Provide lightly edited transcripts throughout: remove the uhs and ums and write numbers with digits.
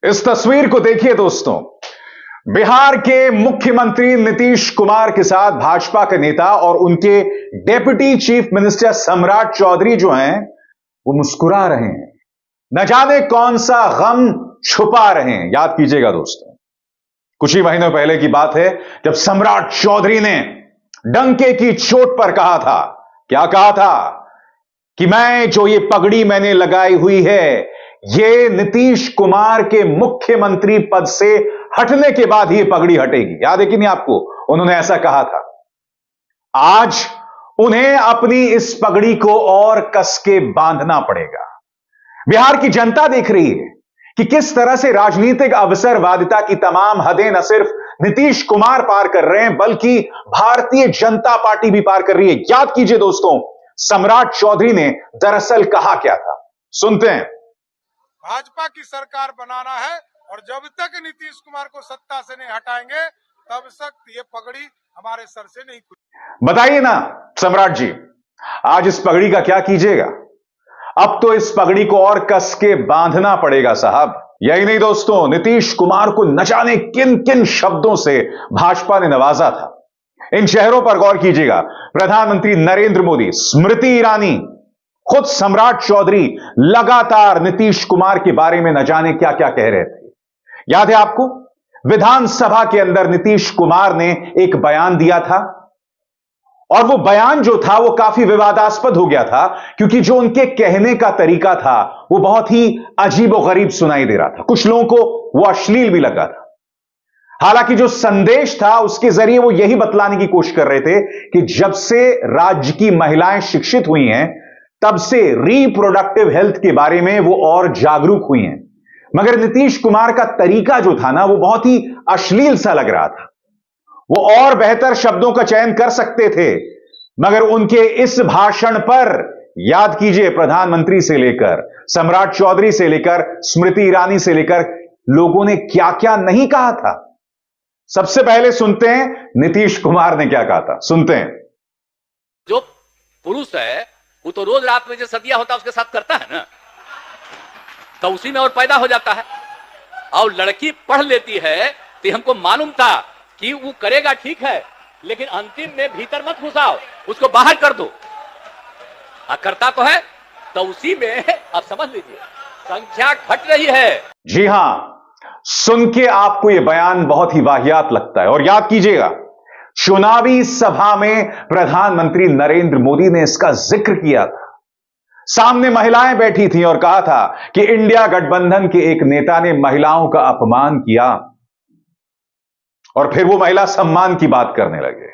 इस तस्वीर को देखिए दोस्तों। बिहार के मुख्यमंत्री नीतीश कुमार के साथ भाजपा के नेता और उनके डेप्यूटी चीफ मिनिस्टर सम्राट चौधरी जो हैं वो मुस्कुरा रहे हैं। न जाने कौन सा गम छुपा रहे हैं। याद कीजिएगा दोस्तों, कुछ ही महीनों पहले की बात है जब सम्राट चौधरी ने डंके की चोट पर कहा था, क्या कहा था कि मैं जो ये पगड़ी मैंने लगाई हुई है ये नीतीश कुमार के मुख्यमंत्री पद से हटने के बाद ही ये पगड़ी हटेगी। याद है कि नहीं आपको? उन्होंने ऐसा कहा था। आज उन्हें अपनी इस पगड़ी को और कस के बांधना पड़ेगा। बिहार की जनता देख रही है कि किस तरह से राजनीतिक अवसरवादिता की तमाम हदें न सिर्फ नीतीश कुमार पार कर रहे हैं बल्कि भारतीय जनता पार्टी भी पार कर रही है। याद कीजिए दोस्तों, सम्राट चौधरी ने दरअसल कहा क्या था, सुनते हैं। भाजपा की सरकार बनाना है और जब तक नीतीश कुमार को सत्ता से नहीं हटाएंगे तब तक ये पगड़ी हमारे सर से नहीं खुलेगी। बताइए ना सम्राट जी, आज इस पगड़ी का क्या कीजिएगा? अब तो इस पगड़ी को और कस के बांधना पड़ेगा साहब। यही नहीं दोस्तों, नीतीश कुमार को न जाने किन किन शब्दों से भाजपा ने नवाजा था। इन चेहरों पर गौर कीजिएगा। प्रधानमंत्री नरेंद्र मोदी, स्मृति ईरानी, खुद सम्राट चौधरी लगातार नीतीश कुमार के बारे में न जाने क्या क्या कह रहे थे। याद है आपको? विधानसभा के अंदर नीतीश कुमार ने एक बयान दिया था और वो बयान जो था वो काफी विवादास्पद हो गया था क्योंकि जो उनके कहने का तरीका था वो बहुत ही अजीबोगरीब सुनाई दे रहा था। कुछ लोगों को वो अश्लील भी लगा था। हालांकि जो संदेश था उसके जरिए वो यही बतलाने की कोशिश कर रहे थे कि जब से राज्य की महिलाएं शिक्षित हुई हैं तब से रिप्रोडक्टिव हेल्थ के बारे में वो और जागरूक हुई हैं। मगर नीतीश कुमार का तरीका जो था ना वो बहुत ही अश्लील सा लग रहा था। वो और बेहतर शब्दों का चयन कर सकते थे मगर उनके इस भाषण पर याद कीजिए, प्रधानमंत्री से लेकर सम्राट चौधरी से लेकर स्मृति ईरानी से लेकर लोगों ने क्या क्या नहीं कहा था। सबसे पहले सुनते हैं नीतीश कुमार ने क्या कहा था, सुनते हैं। जो पुरुष है वो तो रोज रात में जो सदिया होता है उसके साथ करता है ना, तो उसी में और पैदा हो जाता है। और लड़की पढ़ लेती है तो हमको मालूम था कि वो करेगा, ठीक है, लेकिन अंतिम में भीतर मत घुसाओ, उसको बाहर कर दो। करता तो है तो उसी में आप समझ लीजिए संख्या घट रही है। जी हां, सुन के आपको यह बयान बहुत ही वाहियात लगता है। और याद कीजिएगा, चुनावी सभा में प्रधानमंत्री नरेंद्र मोदी ने इसका जिक्र किया था। सामने महिलाएं बैठी थीं और कहा था कि इंडिया गठबंधन के एक नेता ने महिलाओं का अपमान किया और फिर वो महिला सम्मान की बात करने लगे।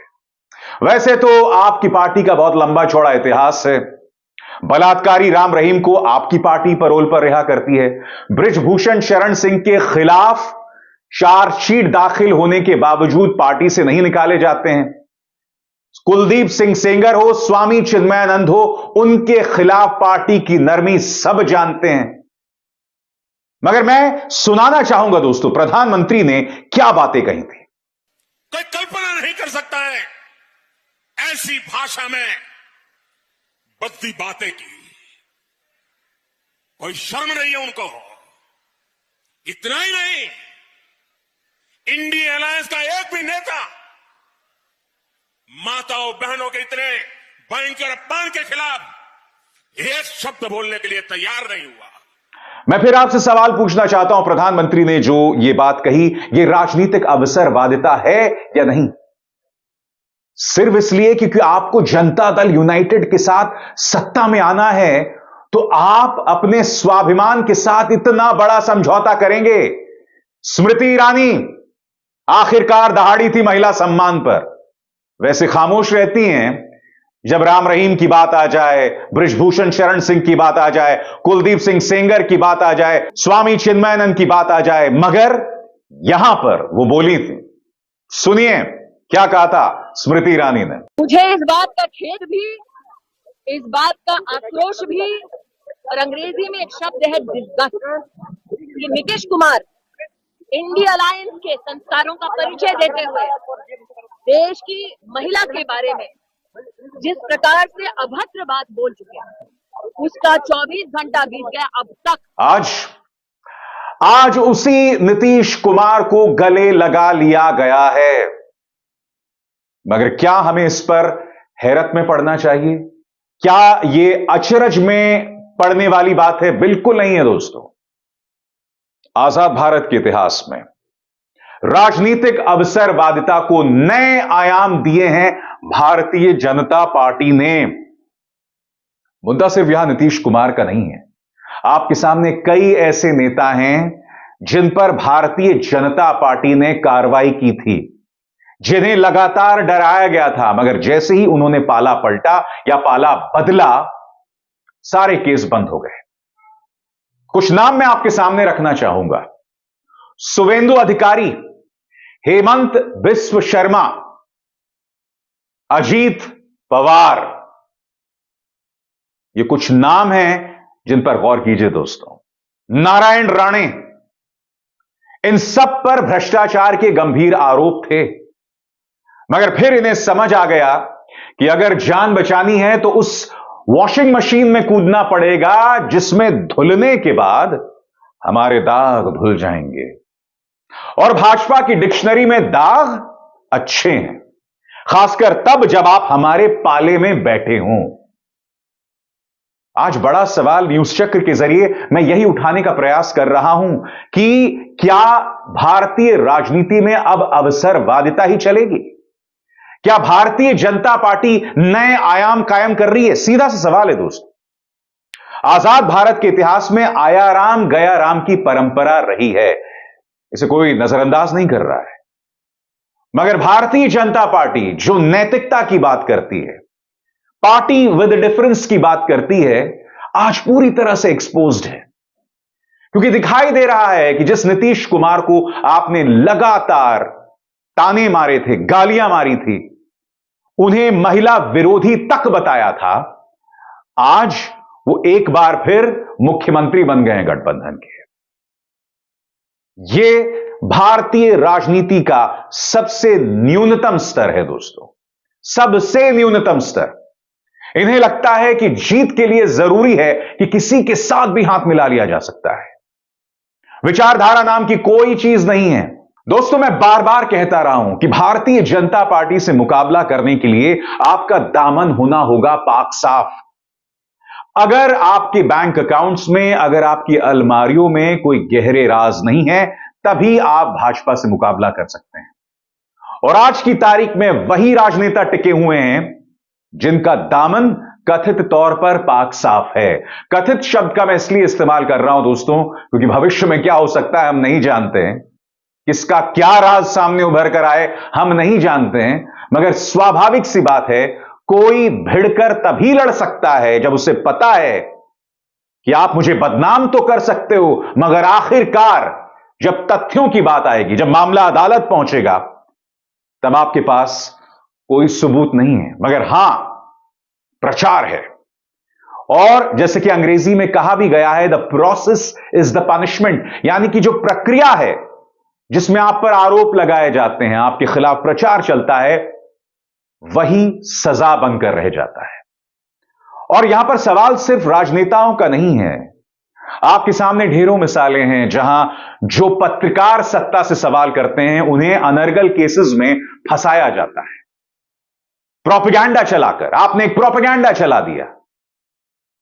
वैसे तो आपकी पार्टी का बहुत लंबा चौड़ा इतिहास है। बलात्कारी राम रहीम को आपकी पार्टी पैरोल पर रिहा करती है। बृजभूषण शरण सिंह के खिलाफ चार्जशीट दाखिल होने के बावजूद पार्टी से नहीं निकाले जाते हैं। कुलदीप सिंह सेंगर हो, स्वामी चिन्मयानंद हो, उनके खिलाफ पार्टी की नरमी सब जानते हैं। मगर मैं सुनाना चाहूंगा दोस्तों, प्रधानमंत्री ने क्या बातें कही थी। कोई कल्पना नहीं कर सकता है ऐसी भाषा में बद्दी बातें की। कोई शर्म नहीं है उनको। इतना ही नहीं, इंडिया अलायंस का एक भी नेता माताओं बहनों के इतने भयंकर अपमान के खिलाफ एक शब्द बोलने के लिए तैयार नहीं हुआ। मैं फिर आपसे सवाल पूछना चाहता हूं, प्रधानमंत्री ने जो ये बात कही, ये राजनीतिक अवसरवादिता है या नहीं? सिर्फ इसलिए क्योंकि आपको जनता दल यूनाइटेड के साथ सत्ता में आना है तो आप अपने स्वाभिमान के साथ इतना बड़ा समझौता करेंगे? स्मृति ईरानी आखिरकार दहाड़ी थी महिला सम्मान पर। वैसे खामोश रहती हैं जब राम रहीम की बात आ जाए, बृजभूषण शरण सिंह की बात आ जाए, कुलदीप सिंह सेंगर की बात आ जाए, स्वामी चिन्मयानंद की बात आ जाए, मगर यहां पर वो बोली थी। सुनिए क्या कहा था स्मृति ईरानी ने। मुझे इस बात का खेद भी, इस बात का आक्रोश भी, और अंग्रेजी में एक शब्द है डिस्गस्ट, कि नीतीश कुमार इंडिया अलायंस के संस्कारों का परिचय देते हुए देश की महिला के बारे में जिस प्रकार से अभद्र बात बोल चुके हैं उसका 24 घंटा बीत गया अब तक। आज आज उसी नीतीश कुमार को गले लगा लिया गया है। मगर क्या हमें इस पर हैरत में पड़ना चाहिए? क्या यह अचरज में पड़ने वाली बात है? बिल्कुल नहीं है दोस्तों। आजाद भारत के इतिहास में राजनीतिक अवसरवादिता को नए आयाम दिए हैं भारतीय जनता पार्टी ने। मुद्दा सिर्फ यहां नीतीश कुमार का नहीं है। आपके सामने कई ऐसे नेता हैं जिन पर भारतीय जनता पार्टी ने कार्रवाई की थी, जिन्हें लगातार डराया गया था, मगर जैसे ही उन्होंने पाला पलटा या पाला बदला, सारे केस बंद हो गए। कुछ नाम मैं आपके सामने रखना चाहूंगा। शुवेंदु अधिकारी, हेमंत बिस्व शर्मा, अजीत पवार, ये कुछ नाम हैं जिन पर गौर कीजिए दोस्तों। नारायण राणे, इन सब पर भ्रष्टाचार के गंभीर आरोप थे, मगर फिर इन्हें समझ आ गया कि अगर जान बचानी है तो उस वॉशिंग मशीन में कूदना पड़ेगा जिसमें धुलने के बाद हमारे दाग धुल जाएंगे। और भाजपा की डिक्शनरी में दाग अच्छे हैं, खासकर तब जब आप हमारे पाले में बैठे हों। आज बड़ा सवाल न्यूज चक्र के जरिए मैं यही उठाने का प्रयास कर रहा हूं कि क्या भारतीय राजनीति में अब अवसरवादिता ही चलेगी? क्या भारतीय जनता पार्टी नए आयाम कायम कर रही है? सीधा सा सवाल है दोस्तों। आजाद भारत के इतिहास में आया राम गया राम की परंपरा रही है, इसे कोई नजरअंदाज नहीं कर रहा है। मगर भारतीय जनता पार्टी जो नैतिकता की बात करती है, पार्टी विद डिफरेंस की बात करती है, आज पूरी तरह से एक्सपोज्ड है। क्योंकि दिखाई दे रहा है कि जिस नीतीश कुमार को आपने लगातार ताने मारे थे, गालियां मारी थी, उन्हें महिला विरोधी तक बताया था, आज वो एक बार फिर मुख्यमंत्री बन गए हैं गठबंधन के। ये भारतीय राजनीति का सबसे न्यूनतम स्तर है दोस्तों, सबसे न्यूनतम स्तर। इन्हें लगता है कि जीत के लिए जरूरी है कि किसी के साथ भी हाथ मिला लिया जा सकता है। विचारधारा नाम की कोई चीज नहीं है दोस्तों। मैं बार बार कहता रहा हूं कि भारतीय जनता पार्टी से मुकाबला करने के लिए आपका दामन होना होगा पाक साफ। अगर आपके बैंक अकाउंट्स में, अगर आपकी अलमारियों में कोई गहरे राज नहीं है, तभी आप भाजपा से मुकाबला कर सकते हैं। और आज की तारीख में वही राजनेता टिके हुए हैं जिनका दामन कथित तौर पर पाक साफ है। कथित शब्द का मैं इसलिए इस्तेमाल कर रहा हूं दोस्तों, क्योंकि भविष्य में क्या हो सकता है हम नहीं जानते हैं, किसका क्या राज सामने उभर कर आए हम नहीं जानते हैं। मगर स्वाभाविक सी बात है, कोई भिड़कर तभी लड़ सकता है जब उसे पता है कि आप मुझे बदनाम तो कर सकते हो, मगर आखिरकार जब तथ्यों की बात आएगी, जब मामला अदालत पहुंचेगा, तब आपके पास कोई सबूत नहीं है, मगर हां प्रचार है। और जैसे कि अंग्रेजी में कहा भी गया है, the process is the punishment, यानी कि जो प्रक्रिया है जिसमें आप पर आरोप लगाए जाते हैं, आपके खिलाफ प्रचार चलता है, वही सजा बनकर रह जाता है। और यहां पर सवाल सिर्फ राजनेताओं का नहीं है। आपके सामने ढेरों मिसालें हैं जहां जो पत्रकार सत्ता से सवाल करते हैं उन्हें अनर्गल केसेस में फंसाया जाता है, प्रोपेगेंडा चलाकर। आपने एक प्रोपेगेंडा चला दिया,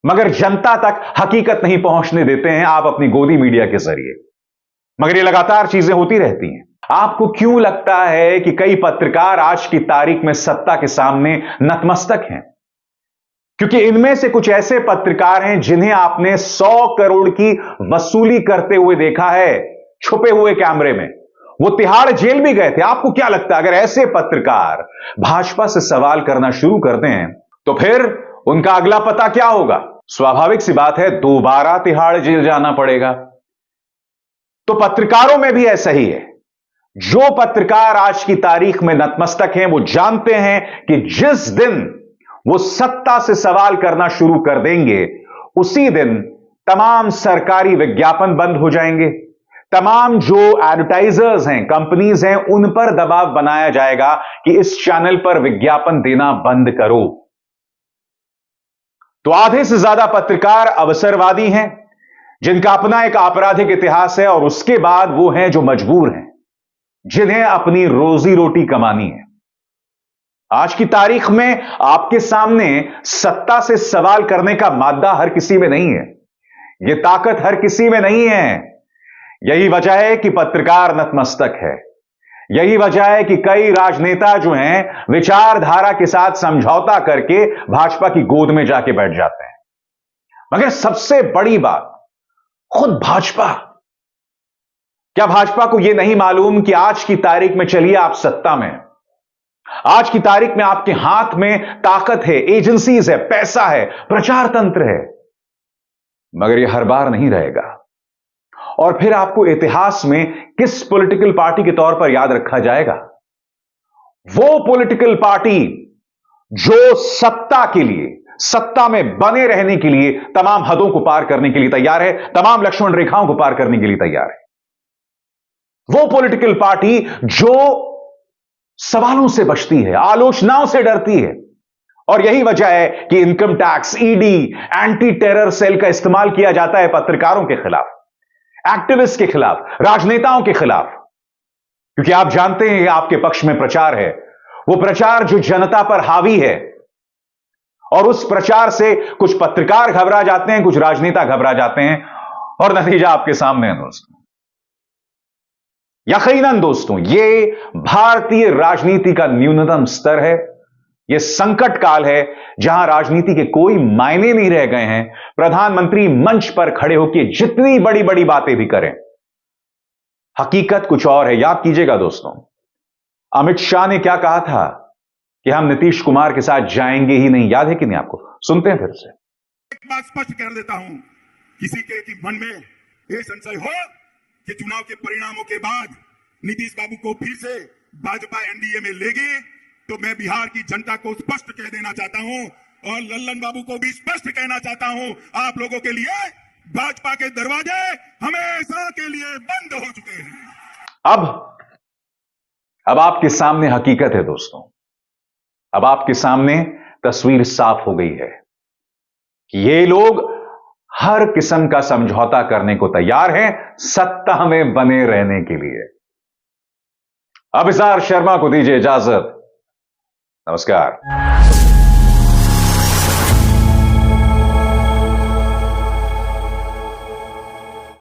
मगर जनता तक हकीकत नहीं पहुंचने देते हैं आप अपनी गोदी मीडिया के जरिए। मगर ये लगातार चीजें होती रहती हैं। आपको क्यों लगता है कि कई पत्रकार आज की तारीख में सत्ता के सामने नतमस्तक हैं? क्योंकि इनमें से कुछ ऐसे पत्रकार हैं जिन्हें आपने 100 करोड़ की वसूली करते हुए देखा है, छुपे हुए कैमरे में। वो तिहाड़ जेल भी गए थे। आपको क्या लगता है अगर ऐसे पत्रकार भाजपा से सवाल करना शुरू कर दें तो फिर उनका अगला पता क्या होगा? स्वाभाविक सी बात है, दोबारा तिहाड़ जेल जाना पड़ेगा। तो पत्रकारों में भी ऐसा ही है। जो पत्रकार आज की तारीख में नतमस्तक हैं, वो जानते हैं कि जिस दिन वो सत्ता से सवाल करना शुरू कर देंगे, उसी दिन तमाम सरकारी विज्ञापन बंद हो जाएंगे। तमाम जो एडवर्टाइजर्स हैं, कंपनीज हैं, उन पर दबाव बनाया जाएगा कि इस चैनल पर विज्ञापन देना बंद करो। तो आधे से ज्यादा पत्रकार अवसरवादी हैं, जिनका अपना एक आपराधिक इतिहास है, और उसके बाद वो हैं जो मजबूर हैं, जिन्हें अपनी रोजी रोटी कमानी है। आज की तारीख में आपके सामने सत्ता से सवाल करने का मादा हर किसी में नहीं है, यह ताकत हर किसी में नहीं है। यही वजह है कि पत्रकार नतमस्तक है। यही वजह है कि कई राजनेता जो हैं विचारधारा के साथ समझौता करके भाजपा की गोद में जाके बैठ जाते हैं। मगर सबसे बड़ी बात, खुद भाजपा, क्या भाजपा को यह नहीं मालूम कि आज की तारीख में चलिए आप सत्ता में, आज की तारीख में आपके हाथ में ताकत है, एजेंसीज है, पैसा है, प्रचार तंत्र है, मगर यह हर बार नहीं रहेगा। और फिर आपको इतिहास में किस पॉलिटिकल पार्टी के तौर पर याद रखा जाएगा? वो पॉलिटिकल पार्टी जो सत्ता के लिए, सत्ता में बने रहने के लिए तमाम हदों को पार करने के लिए तैयार है, तमाम लक्ष्मण रेखाओं को पार करने के लिए तैयार है। वो पॉलिटिकल पार्टी जो सवालों से बचती है, आलोचनाओं से डरती है। और यही वजह है कि income tax, ED, anti terror cell का इस्तेमाल किया जाता है पत्रकारों के खिलाफ, एक्टिविस्ट के खिलाफ, राजनेताओं के खिलाफ। क्योंकि आप जानते हैं आपके पक्ष में प्रचार है, वो प्रचार जो जनता पर हावी है, और उस प्रचार से कुछ पत्रकार घबरा जाते हैं, कुछ राजनेता घबरा जाते हैं, और नतीजा आपके सामने है दोस्तों। यकीनन दोस्तों, यह भारतीय राजनीति का न्यूनतम स्तर है। यह संकट काल है जहां राजनीति के कोई मायने नहीं रह गए हैं। प्रधानमंत्री मंच पर खड़े होकर जितनी बड़ी बड़ी बातें भी करें, हकीकत कुछ और है। याद कीजिएगा दोस्तों, अमित शाह ने क्या कहा था कि हम नीतीश कुमार के साथ जाएंगे ही नहीं। याद है कि नहीं आपको? सुनते हैं फिर से। एक बात स्पष्ट कर देता हूं, किसी के मन में यह संशय हो कि चुनाव के परिणामों के बाद नीतीश बाबू को फिर से भाजपा एनडीए में लेगी, तो मैं बिहार की जनता को स्पष्ट कह देना चाहता हूं, और लल्लन बाबू को भी स्पष्ट कहना चाहता हूं, आप लोगों के लिए भाजपा के दरवाजे हमेशा के लिए बंद हो चुके हैं। अब आपके सामने हकीकत है दोस्तों। अब आपके सामने तस्वीर साफ हो गई है कि ये लोग हर किस्म का समझौता करने को तैयार हैं सत्ता में बने रहने के लिए। अभिसार शर्मा को दीजिए इजाजत। नमस्कार।